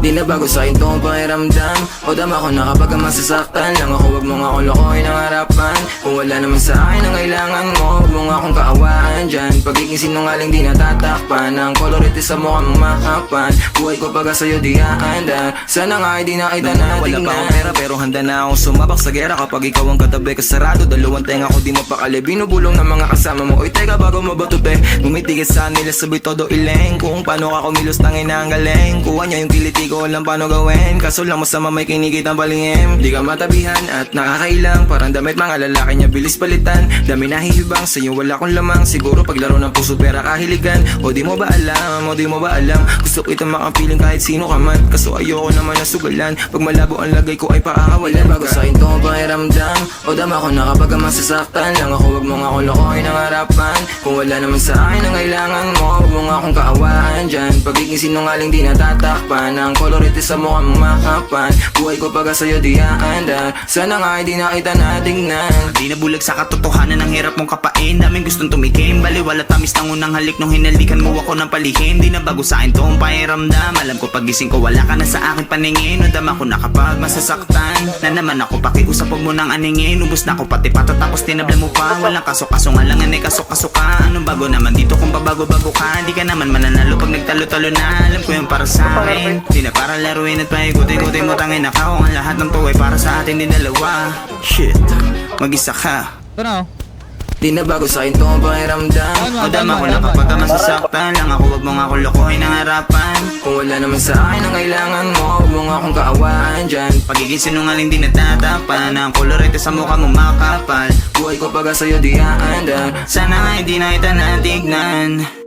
Di na bago sa'kin to ang pakiramdam. O dama ko na kapag masasaktan lang ako, wag mo nga akong lokohin ang harapan. Kung wala naman sa akin ang kailangan mo, wag mo nga akong kaawaan dyan. Pagiging sinungaling di natatakpan, ang kolorete sa mukha mong mahapan. Buhay ko pagka sa'yo di aandar, sana nga ay di nakita natin. Wala pa akong pera pero handa na akong sumabak sa gera. Kapag ikaw ang katabi kasarado, dalawang tenga ko di mapakali. Binubulong ng mga kasama mo, oy teka bago mabatupe. Gumitigit sa nila sabay todo ileng. Kung paano ka kumilos tangin na ang galing. Kuha niya yung kiliti ko alam paano gawin, kaso lang masama may kinikit ang palingim. Di ka matabihan at nakakailang, parang damit mga lalaki niya bilis palitan. Dami nahihibang sa'yo wala kong lamang, siguro paglaro ng puso pera kahiligan. O di mo ba alam, o di mo ba alam, gusto kita makapiling kahit sino ka man. Kaso ayoko naman na sugalan, pag malabo ang lagay ko ay pakakawalan. Bago sa'kin to ang pakiramdam, o dama ko na kapag masasaktan lang ako, wag mo nga akong lokohin ang harapan. Kung wala naman sa akin ang kailangan mo, wag mo nga akong kaawaan dyan. Pagiging sinungaling di natatakpan, ang kolorete sa mukha mong mahapan. Buhay ko pagka sa'yo di aandar, sana nga ay di nakita natingnan. Di nabulag sa katotohanan, ang hirap mong kapain. Daming gustong tumikim, baliwala tamis ng unang halik nung hinalikan mo ako ng palihim. Di na bago sa'kin to ang pakiramdam, alam ko pagising ko wala ka na sa akin paningin. Nadama ko na kapag masasaktan, na naman ako pakiusap huwag mo nang aningin. Ubus na ako pati patatapos tinabla mo pa, walang kaso-kaso nga lang anay kaso-kaso ka. Anong bago naman dito kung babago-bago ka? Di ka naman mananalo pag nagtalo-talo na, alam ko yung para sa akin. Di na para laruin at paikutin-kutin mo tangin na ka. Kung ang lahat ng to ay para sa atin din dalawa. Shit, mag-isa ka. Ito na, oh. Di na bago sa'kin to ang pakiramdam, O dama ko na kapag ka masasaktan lang ako, wag mo nga akong lokohin ang harapan. kung wala naman sa akin ang kailangan mo, wag mo nga akong kaawaan dyan. Pagiging sinungaling di natatapan, ang kolorete sa mukha mo makapal. Buhay ko pagka sa'yo di aandar, Sana nga hindi na kita natignan.